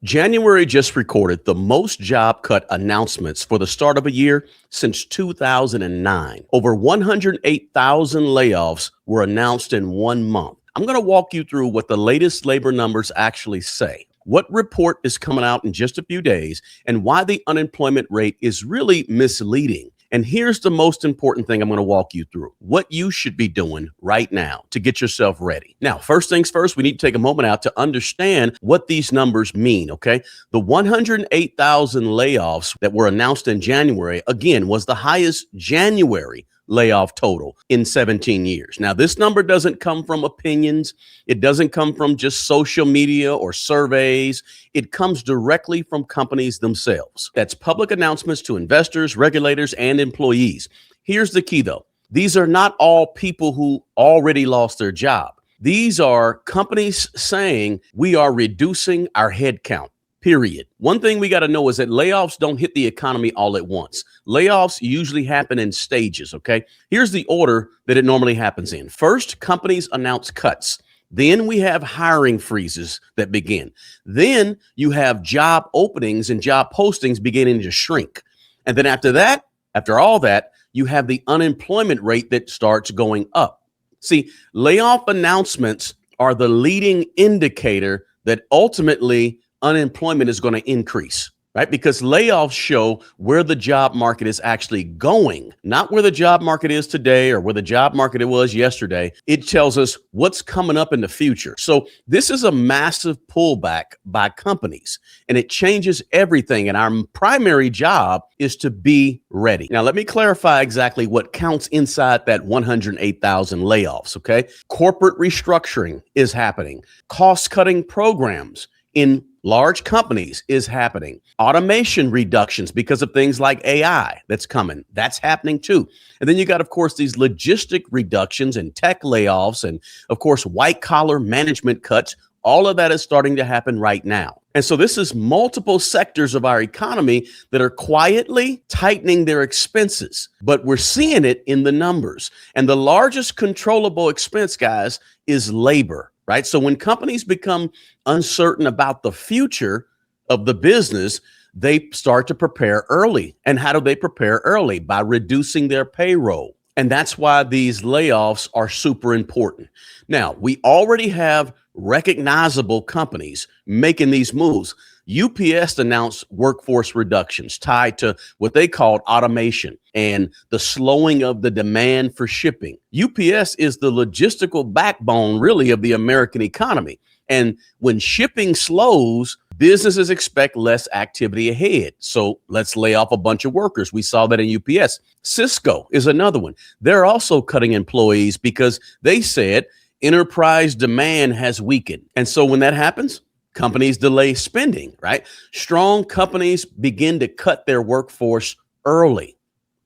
January just recorded the most job cut announcements for the start of a year since 2009. Over 108,000 layoffs were announced in 1 month. I'm going to walk you through what the latest labor numbers actually say, what report is coming out in just a few days, and why the unemployment rate is really misleading. And here's the most important thing I'm going to walk you through, what you should be doing right now to get yourself ready. Now, first things first, we need to take a moment out to understand what these numbers mean, okay? The 108,000 layoffs that were announced in January, again, was the highest January layoff total in 17 years. Now, this number doesn't come from opinions. It doesn't come from just social media or surveys. It comes directly from companies themselves. That's public announcements to investors, regulators, and employees. Here's the key, though. These are not all people who already lost their job. These are companies saying we are reducing our headcount. Period. One thing we got to know is that layoffs don't hit the economy all at once. Layoffs usually happen in stages, okay? Here's the order that it normally happens in. First, companies announce cuts. Then we have hiring freezes that begin. Then you have job openings and job postings beginning to shrink. And then after that, after all that, you have the unemployment rate that starts going up. See, layoff announcements are the leading indicator that ultimately unemployment is going to increase, right? Because layoffs show where the job market is actually going, not where the job market is today or where the job market it was yesterday. It tells us what's coming up in the future. So this is a massive pullback by companies, and it changes everything. And our primary job is to be ready. Now, let me clarify exactly what counts inside that 108,000 layoffs, okay? Corporate restructuring is happening. Cost-cutting programs in large companies is happening. Automation reductions because of things like AI that's coming. That's happening too. And then you got, of course, these logistic reductions and tech layoffs and, of course, white collar management cuts. All of that is starting to happen right now. And so this is multiple sectors of our economy that are quietly tightening their expenses, but we're seeing it in the numbers. And the largest controllable expense, guys, is labor. Right? So when companies become uncertain about the future of the business, they start to prepare early. And how do they prepare early? By reducing their payroll. And that's why these layoffs are super important. Now, we already have recognizable companies making these moves. UPS announced workforce reductions tied to what they called automation and the slowing of the demand for shipping. UPS is the logistical backbone, really, of the American economy. And when shipping slows, businesses expect less activity ahead. So let's lay off a bunch of workers. We saw that in UPS. Cisco is another one. They're also cutting employees because they said enterprise demand has weakened. And so when that happens, companies delay spending, right? Strong companies begin to cut their workforce early.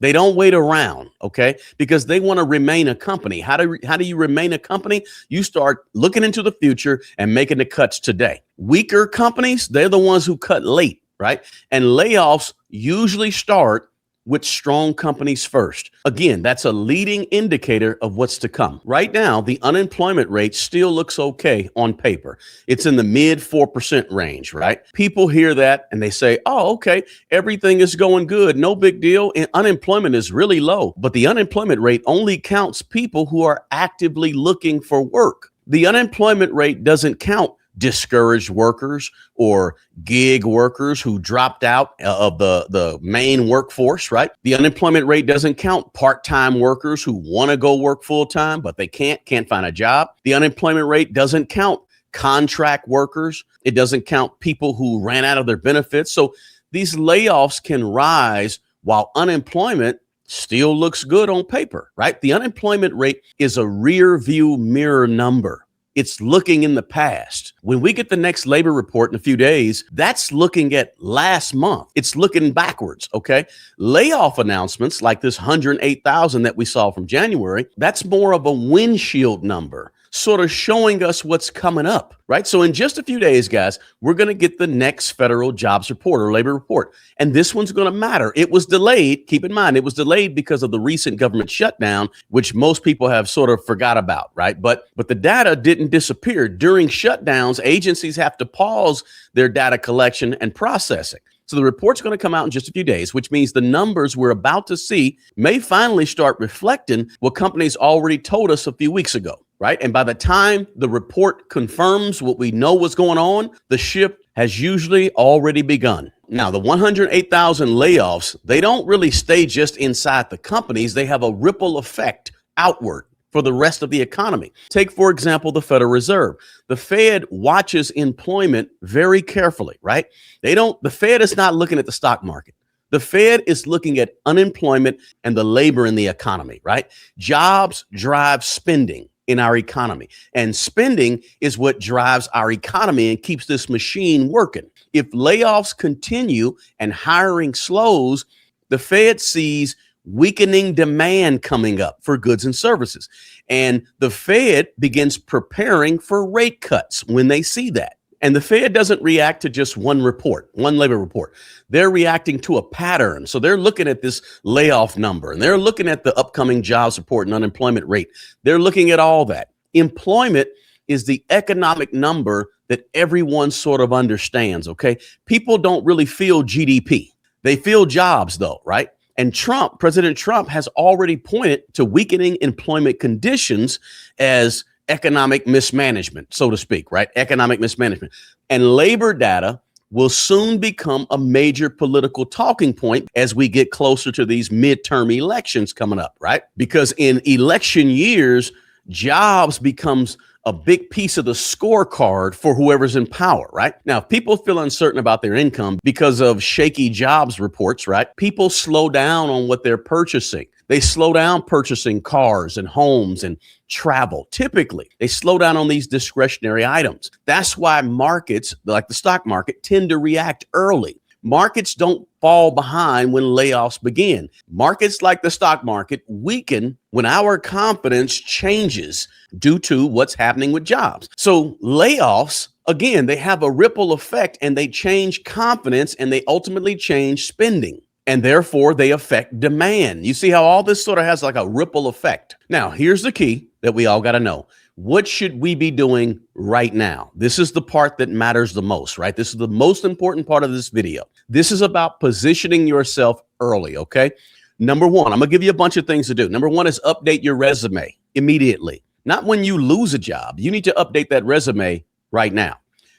They don't wait around, okay? Because they want to remain a company. How do you remain a company? You start looking into the future and making the cuts today. Weaker companies, they're the ones who cut late, right? And layoffs usually start with strong companies first. Again, that's a leading indicator of what's to come. Right now, the unemployment rate still looks okay on paper. It's in the mid 4% range, right? People hear that and they say, oh, okay, everything is going good. No big deal. And unemployment is really low. But the unemployment rate only counts people who are actively looking for work. The unemployment rate doesn't count discouraged workers or gig workers who dropped out of the main workforce, right? The unemployment rate doesn't count part-time workers who want to go work full-time, but they can't find a job. The unemployment rate doesn't count contract workers. It doesn't count people who ran out of their benefits. So these layoffs can rise while unemployment still looks good on paper, right? The unemployment rate is a rear view mirror number. It's looking in the past. When we get the next labor report in a few days, that's looking at last month. It's looking backwards, okay? Layoff announcements like this 108,000 that we saw from January, that's more of a windshield number. sort of showing us what's coming up, right? So in just a few days, guys, we're going to get the next federal jobs report or labor report. And this one's going to matter. It was delayed. Keep in mind, it was delayed because of the recent government shutdown, which most people have sort of forgot about, right? But the data didn't disappear. During shutdowns, agencies have to pause their data collection and processing. So the report's going to come out in just a few days, which means the numbers we're about to see may finally start reflecting what companies already told us a few weeks ago, right? And by the time the report confirms what we know was going on, the shift has usually already begun. Now, the 108,000 layoffs, they don't really stay just inside the companies. They have a ripple effect outward for the rest of the economy. Take, for example, the Federal Reserve. The Fed watches employment very carefully, right? The Fed is not looking at the stock market. The Fed is looking at unemployment and the labor in the economy, right? Jobs drive spending in our economy, and spending is what drives our economy and keeps this machine working. If layoffs continue and hiring slows, the Fed sees weakening demand coming up for goods and services. And the Fed begins preparing for rate cuts when they see that. And the Fed doesn't react to just one report, one labor report. They're reacting to a pattern. So they're looking at this layoff number and they're looking at the upcoming jobs report and unemployment rate. They're looking at all that. Employment is the economic number that everyone sort of understands, okay? People don't really feel GDP. They feel jobs though, right? And President Trump has already pointed to weakening employment conditions as economic mismanagement, so to speak, right? Economic mismanagement. And labor data will soon become a major political talking point as we get closer to these midterm elections coming up, right? Because in election years, jobs becomes a big piece of the scorecard for whoever's in power, right? Now, if people feel uncertain about their income because of shaky jobs reports, right? People slow down on what they're purchasing. They slow down purchasing cars and homes and travel. Typically, they slow down on these discretionary items. That's why markets, like the stock market, tend to react early. Markets don't fall behind when layoffs begin. Markets like the stock market weaken when our confidence changes due to what's happening with jobs. So layoffs, again, they have a ripple effect and they change confidence and they ultimately change spending. And therefore, they affect demand. You see how all this sort of has like a ripple effect. Now, here's the key that we all got to know. What should we be doing right now? This is the part that matters the most, right? This is the most important part of this video. This is about positioning yourself early, okay? Number one, I'm going to give you a bunch of things to do. Number one is update your resume immediately. Not when you lose a job. You need to update that resume right now.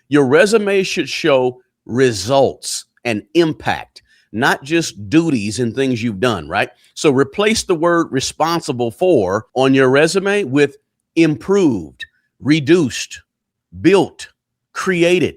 Your resume should show results and impact, not just duties and things you've done, right? So replace the word responsible for on your resume with improved, reduced, built, created,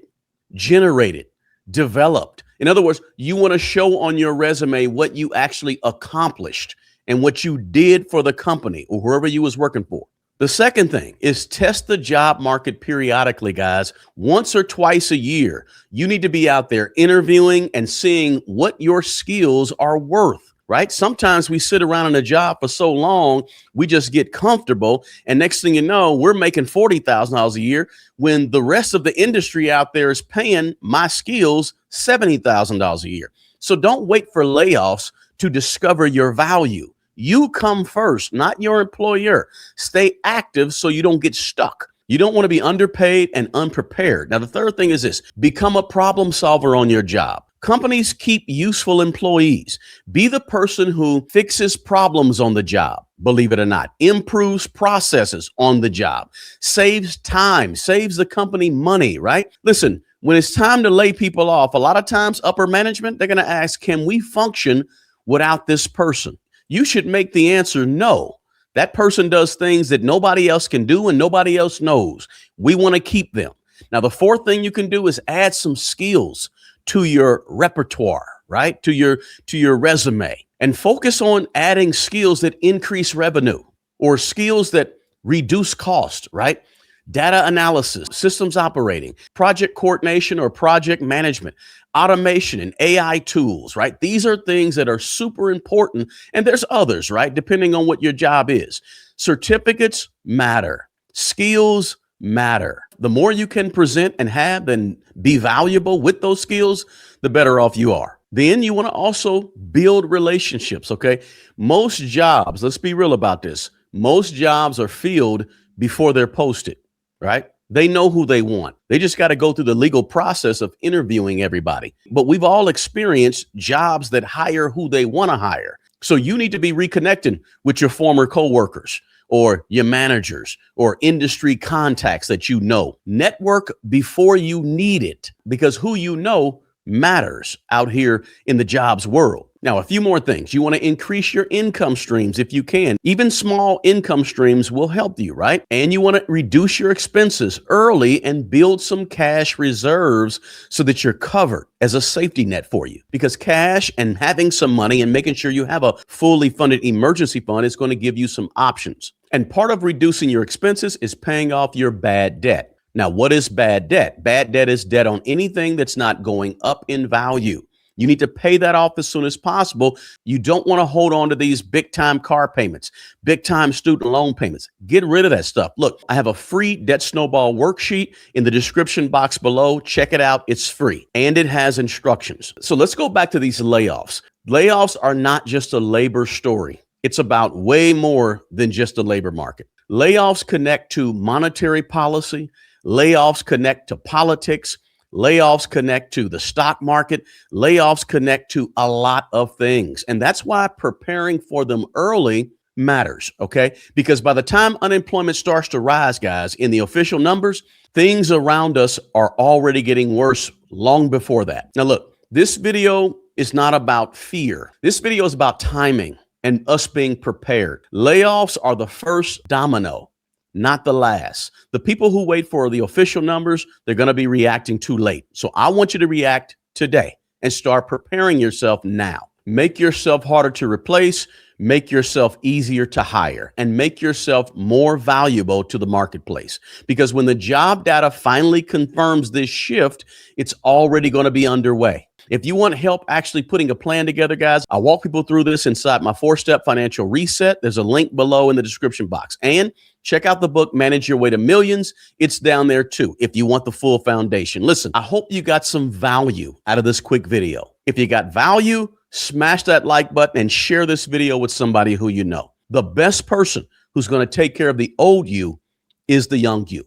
generated, developed. In other words, you want to show on your resume what you actually accomplished and what you did for the company or whoever you was working for. The second thing is test the job market periodically, guys. Once or twice a year, you need to be out there interviewing and seeing what your skills are worth. Right? Sometimes we sit around in a job for so long, we just get comfortable. And next thing you know, we're making $40,000 a year when the rest of the industry out there is paying my skills $70,000 a year. So don't wait for layoffs to discover your value. You come first, not your employer. Stay active so you don't get stuck. You don't want to be underpaid and unprepared. Now, the third thing is this: become a problem solver on your job. Companies keep useful employees. Be the person who fixes problems on the job, believe it or not, improves processes on the job, saves time, saves the company money, right? Listen, when it's time to lay people off, a lot of times upper management, they're going to ask, can we function without this person? You should make the answer no. That person does things that nobody else can do and nobody else knows. We want to keep them. Now, the fourth thing you can do is add some skills to your repertoire, right? To your resume, and focus on adding skills that increase revenue or skills that reduce cost, right? Data analysis, systems operating, project coordination or project management, automation and AI tools, right? These are things that are super important. And there's others, right? Depending on what your job is. Certificates matter. Skills matter. The more you can present and have and be valuable with those skills, the better off you are. Then you want to also build relationships, okay? Most jobs, let's be real about this. Most jobs are filled before they're posted, right? They know who they want. They just got to go through the legal process of interviewing everybody. But we've all experienced jobs that hire who they want to hire. So you need to be reconnecting with your former coworkers or your managers or industry contacts that you know. Network before you need it, because who you know matters out here in the jobs world. Now, a few more things. You want to increase your income streams if you can. Even small income streams will help you, right? And you want to reduce your expenses early and build some cash reserves so that you're covered as a safety net for you. Because cash and having some money and making sure you have a fully funded emergency fund is going to give you some options. And part of reducing your expenses is paying off your bad debt. Now, what is bad debt? Bad debt is debt on anything that's not going up in value. You need to pay that off as soon as possible. You don't want to hold on to these big time car payments, big time student loan payments. Get rid of that stuff. Look, I have a free debt snowball worksheet in the description box below. Check it out. It's free and it has instructions. So let's go back to these layoffs. Layoffs are not just a labor story. It's about way more than just the labor market. Layoffs connect to monetary policy. Layoffs connect to politics. Layoffs connect to the stock market. Layoffs connect to a lot of things. And that's why preparing for them early matters, okay? Because by the time unemployment starts to rise, guys, in the official numbers, things around us are already getting worse long before that. Now, look, this video is not about fear. This video is about timing and us being prepared. Layoffs are the first domino, not the last. The people who wait for the official numbers, they're going to be reacting too late. So I want you to react today and start preparing yourself now. Make yourself harder to replace, make yourself easier to hire, and make yourself more valuable to the marketplace. Because when the job data finally confirms this shift, it's already going to be underway. If you want help actually putting a plan together, guys, I walk people through this inside my 4-step financial reset. There's a link below in the description box. And check out the book, Manage Your Way to Millions. It's down there too, if you want the full foundation. Listen, I hope you got some value out of this quick video. If you got value, smash that like button and share this video with somebody who you know. The best person who's going to take care of the old you is the young you.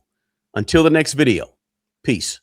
Until the next video, peace.